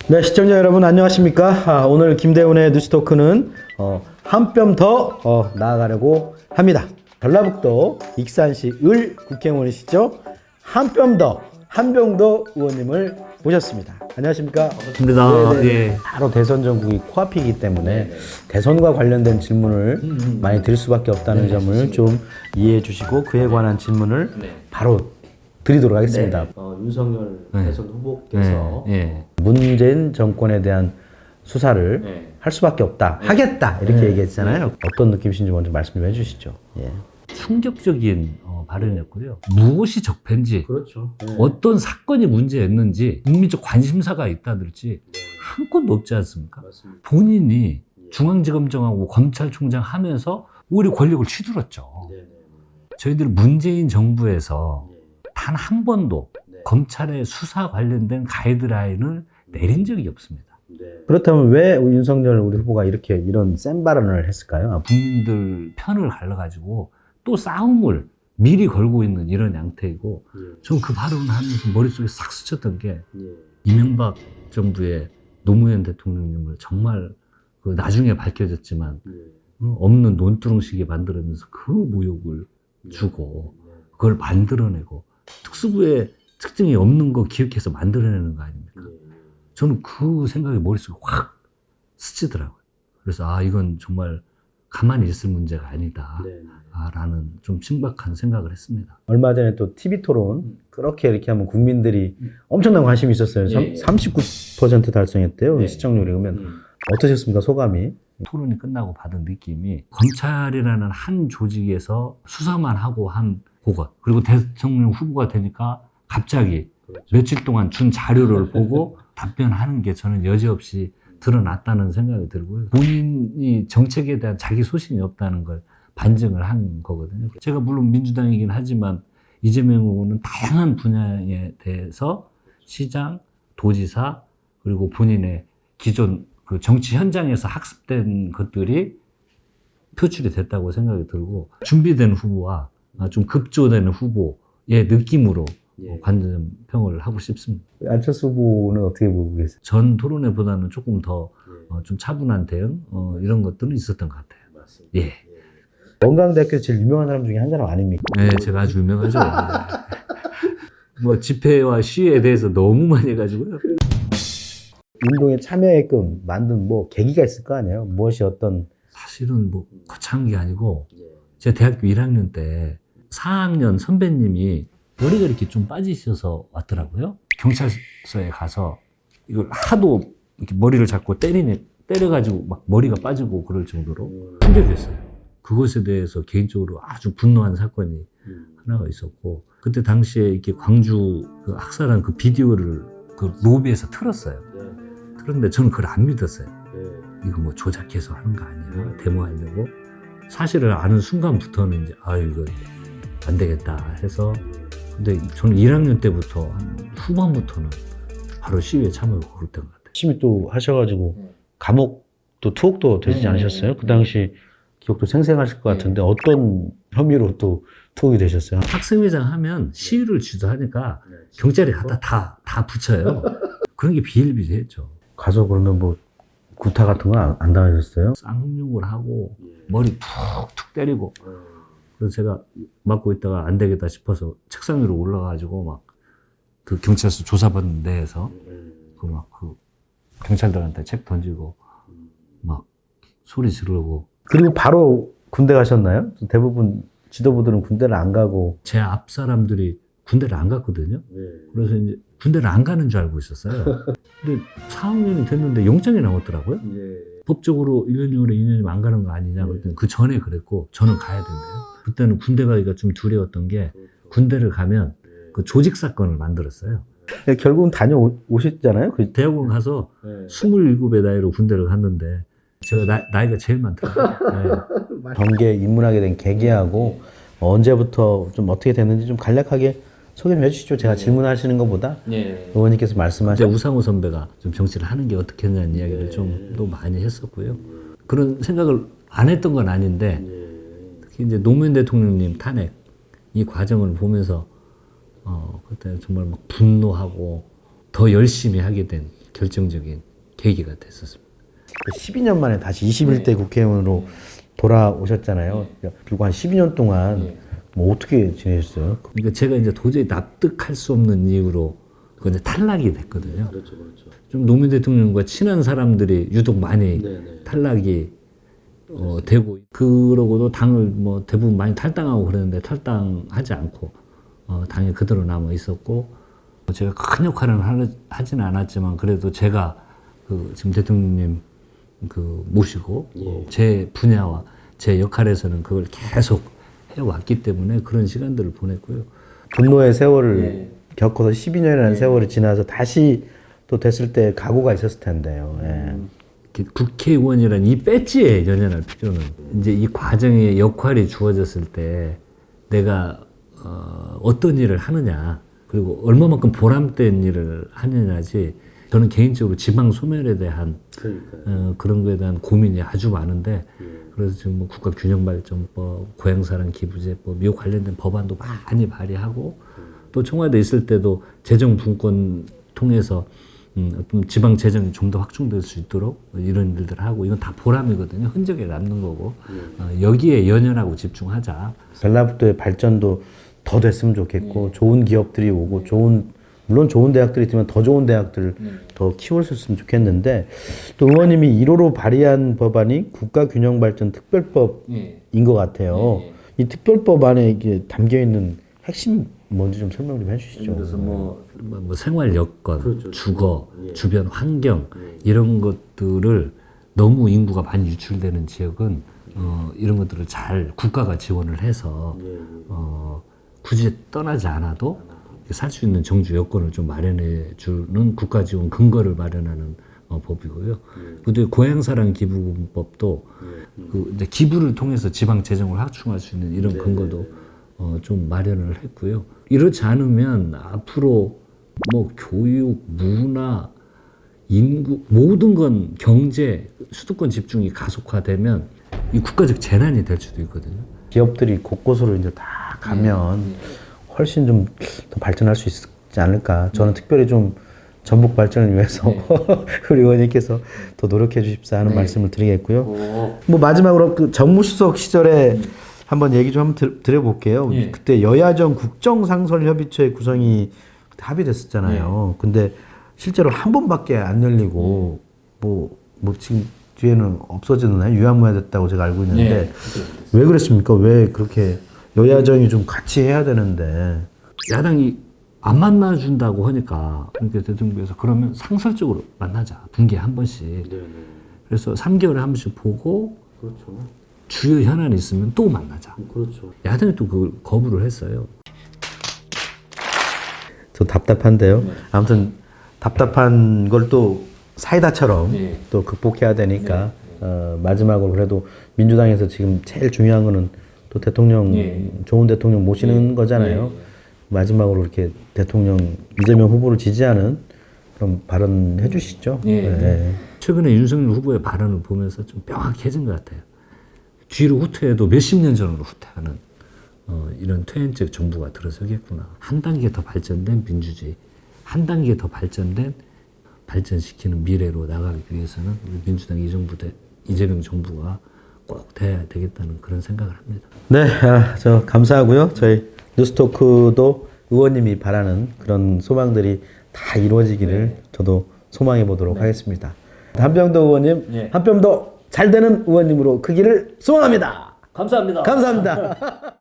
네, 시청자 여러분 안녕하십니까? 오늘 김대훈의 뉴스토크는 한 뼘 더 나아가려고 합니다. 전라북도 익산시 을 국회의원이시죠? 한 뼘 더 한병도 의원님을 모셨습니다. 안녕하십니까? 반갑습니다. 예. 바로 대선 전국이 코앞이기 때문에 대선과 관련된 질문을 많이 드릴 수밖에 없다는 점을 좀 이해해 주시고 그에 관한 질문을 바로 드리도록 하겠습니다. 윤석열 대선 후보께서 문재인 정권에 대한 수사를 할 수밖에 없다, 하겠다 이렇게 얘기했잖아요. 어떤 느낌이신지 먼저 말씀 좀 해주시죠. 예. 충격적인 발언이었고요. 무엇이 적폐인지, 그렇죠. 어떤 사건이 문제였는지, 국민적 관심사가 있다든지 한 건도 없지 않습니까? 맞습니다. 본인이 중앙지검장하고 검찰총장 하면서 오히려 권력을 휘둘렀죠. 저희들 문재인 정부에서 단 한 번도 검찰의 수사 관련된 가이드라인을 내린 적이 없습니다. 그렇다면 왜 윤석열 우리 후보가 이런 센 발언을 했을까요? 국민들 편을 갈라가지고 또 싸움을 미리 걸고 있는 이런 양태이고, 전 그 발언을 하면서 머릿속에 싹 스쳤던 게 이명박 정부의 노무현 대통령님을 정말 그 나중에 밝혀졌지만 없는 논두렁식에 만들면서 그 모욕을 주고 그걸 만들어내고 특수부의 특징이 없는 거 기억해서 만들어내는 거 아닙니까? 저는 그 생각이 머릿속에 확 스치더라고요. 그래서 이건 정말 가만히 있을 문제가 아니다 라는 좀 심각한 생각을 했습니다. 얼마 전에 또 TV 토론 그렇게 이렇게 하면 국민들이 엄청난 관심이 있었어요. 39% 달성했대요. 시청률이. 그러면 어떠셨습니까? 소감이? 토론이 끝나고 받은 느낌이 검찰이라는 한 조직에서 수사만 하고 한 그것, 그리고 대통령 후보가 되니까 갑자기 며칠 동안 준 자료를 보고 답변하는 게 저는 여지없이 드러났다는 생각이 들고요. 본인이 정책에 대한 자기 소신이 없다는 걸 반증을 한 거거든요. 제가 물론 민주당이긴 하지만 이재명 후보는 다양한 분야에 대해서 시장, 도지사, 그리고 본인의 기존 그 정치 현장에서 학습된 것들이 표출이 됐다고 생각이 들고, 준비된 후보와 좀 급조되는 후보의 느낌으로 관전평을 하고 싶습니다. 안철수 후보는 어떻게 보고 계세요? 전 토론회보다는 조금 더 좀 차분한 대응 이런 것들은 있었던 것 같아요. 맞습니다. 예. 원광대학교 제일 유명한 사람 중에 한 사람 아닙니까? 네, 제가 아주 유명하죠. 뭐 집회와 시위에 대해서 너무 많이 해가지고요. 운동에 참여했끔 만든 뭐 계기가 있을 거 아니에요? 무엇이 어떤. 사실은 뭐 거창한 게 아니고, 제가 대학교 1학년 때 4학년 선배님이 머리가 이렇게 좀 빠지셔서 왔더라고요. 경찰서에 가서 이걸 하도 이렇게 머리를 잡고 때려가지고 막 머리가 빠지고 그럴 정도로 충격이었어요. 그것에 대해서 개인적으로 아주 분노한 사건이 하나가 있었고, 그때 당시에 이렇게 광주 그 학살한 그 비디오를 그 로비에서 틀었어요. 그런데 저는 그걸 안 믿었어요. 이거 뭐 조작해서 하는 거 아니야? 데모하려고? 사실을 아는 순간부터는 이제 이거 안 되겠다 해서, 근데 저는 1학년 때부터 한 후반부터는 바로 시위에 참여를 걸었던 것 같아요. 열심히 또 하셔가지고 감옥도 투옥도 되시지 않으셨어요? 그 당시 기억도 생생하실 것 같은데 어떤 혐의로 또 투옥이 되셨어요? 학생회장 하면 시위를 주도하니까 경찰이 다 붙여요. 그런 게 비일비재했죠. 가서 그러면 뭐 구타 같은 거 안 당하셨어요? 쌍욕을 하고 머리 툭툭 때리고, 그래서 제가 맞고 있다가 안 되겠다 싶어서 책상 위로 올라가가지고 막 그 경찰서 조사받는 데에서 그 경찰들한테 책 던지고 막 소리 지르고. 그리고 바로 군대 가셨나요? 대부분 지도부들은 군대를 안 가고. 제 앞 사람들이 군대를 안 갔거든요. 그래서 이제 군대를 안 가는 줄 알고 있었어요. 근데 4학년이 됐는데 영장이 나왔더라고요. 법적으로 1년이면 2년이면 안 가는 거 아니냐 그랬더니 그 전에 그랬고, 저는 가야 된대요. 그때는 군대 가기가 좀 두려웠던 게, 군대를 가면 그 조직 사건을 만들었어요. 결국은 다녀오셨잖아요? 대학원 가서 27의 나이로 군대를 갔는데 제가 나이가 제일 많더라고요. 경계에 입문하게 된 계기하고 언제부터 좀 어떻게 됐는지 좀 간략하게 소개 좀 해주시죠. 제가 질문하시는 것보다 의원님께서 말씀하신. 우상호 선배가 좀 정치를 하는 게 어떻겠냐는 이야기를 좀 또 많이 했었고요. 그런 생각을 안 했던 건 아닌데, 특히 이제 노무현 대통령님 탄핵 이 과정을 보면서 그때 정말 막 분노하고 더 열심히 하게 된 결정적인 계기가 됐었습니다. 12년 만에 다시 21대 국회의원으로 돌아오셨잖아요. 그리고 한 12년 동안 뭐 어떻게 지내셨어요? 그러니까 제가 이제 도저히 납득할 수 없는 이유로 그 이제 탈락이 됐거든요. 그렇죠. 좀 노무현 대통령과 친한 사람들이 유독 많이 탈락이 되고, 그러고도 당을 뭐 대부분 많이 탈당하고 그랬는데 탈당하지 않고 당에 그대로 남아 있었고, 제가 큰 역할은 하진 않았지만 그래도 제가 그 지금 대통령님 그 모시고 제 분야와 제 역할에서는 그걸 계속 해왔기 때문에 그런 시간들을 보냈고요. 분노의 세월을 겪어서 12년이라는 세월이 지나서 다시 또 됐을 때 각오가 있었을 텐데요. 국회의원이라는 이 배지에 연연할 필요는, 이제 이 과정에 역할이 주어졌을 때 내가 어떤 일을 하느냐, 그리고 얼마만큼 보람된 일을 하느냐지, 저는 개인적으로 지방 소멸에 대한 그런 거에 대한 고민이 아주 많은데, 그래서 지금 뭐 국가균형발전법, 고향사랑 기부제법, 이 관련된 법안도 많이 발의하고, 또 청와대 있을 때도 재정 분권 통해서 어떤 지방 재정이 좀 더 확충될 수 있도록 이런 일들을 하고, 이건 다 보람이거든요. 흔적에 남는 거고, 여기에 연연하고 집중하자. 전라북도의 발전도 더 됐으면 좋겠고, 좋은 기업들이 오고, 물론 좋은 대학들이 있지만 더 좋은 대학들을 더 키웠으면 좋겠는데, 또 의원님이 1호로 발의한 법안이 국가균형발전 특별법인 것 같아요. 이 특별법 안에 이게 담겨 있는 핵심 뭔지 좀 설명 좀 해주시죠. 그래서 뭐 생활 여건, 주거, 주변 환경 이런 것들을, 너무 인구가 많이 유출되는 지역은 이런 것들을 잘 국가가 지원을 해서 굳이 떠나지 않아도 살 수 있는 정주 여건을 좀 마련해 주는 국가 지원 근거를 마련하는 법이고요. 그리고 고향사랑 기부금법도 그 이제 기부를 통해서 지방 재정을 확충할 수 있는 이런 근거도 좀 마련을 했고요. 이렇지 않으면 앞으로 뭐 교육, 문화, 인구, 모든 건 경제, 수도권 집중이 가속화되면 이 국가적 재난이 될 수도 있거든요. 기업들이 곳곳으로 이제 다 가면 훨씬 좀 더 발전할 수 있지 않을까. 저는 특별히 좀 전북 발전을 위해서 우리 의원님께서 더 노력해 주십사 하는 말씀을 드리겠고요. 뭐 마지막으로 그 정무수석 시절에 한번 얘기 좀 한번 드려볼게요. 그때 여야정 국정상설협의체 구성이 그때 합의됐었잖아요. 근데 실제로 한 번밖에 안 열리고 뭐 지금 뒤에는 없어졌나요? 유야무야됐다고 제가 알고 있는데 왜 그랬습니까? 왜 그렇게 여야정이 좀 같이 해야 되는데 야당이 안 만나준다고 하니까, 그러니까 대통령께서 그러면 상설적으로 만나자, 분기에 한 번씩. 그래서 3개월에 한 번씩 보고 주요 현안이 있으면 또 만나자. 야당이 또 그걸 거부를 했어요. 좀 답답한데요. 아무튼 답답한 걸 또 사이다처럼 또 극복해야 되니까 마지막으로 그래도 민주당에서 지금 제일 중요한 거는 또 대통령, 좋은 대통령 모시는 거잖아요. 마지막으로 이렇게 대통령 이재명 후보를 지지하는 그런 발언 해주시죠. 최근에 윤석열 후보의 발언을 보면서 좀 명확해진 것 같아요. 뒤로 후퇴해도 몇십 년 전으로 후퇴하는 이런 퇴행적 정부가 들어서겠구나. 한 단계 더 발전된 민주주의, 한 단계 더 발전시키는 미래로 나가기 위해서는 우리 민주당 이재명 정부가 꼭 돼야 되겠다는 그런 생각을 합니다. 네, 저 감사하고요. 저희 뉴스토크도 의원님이 바라는 그런 소망들이 다 이루어지기를 저도 소망해 보도록 하겠습니다. 한병도 의원님, 한병도 잘 되는 의원님으로 크기를 소망합니다. 감사합니다. 감사합니다.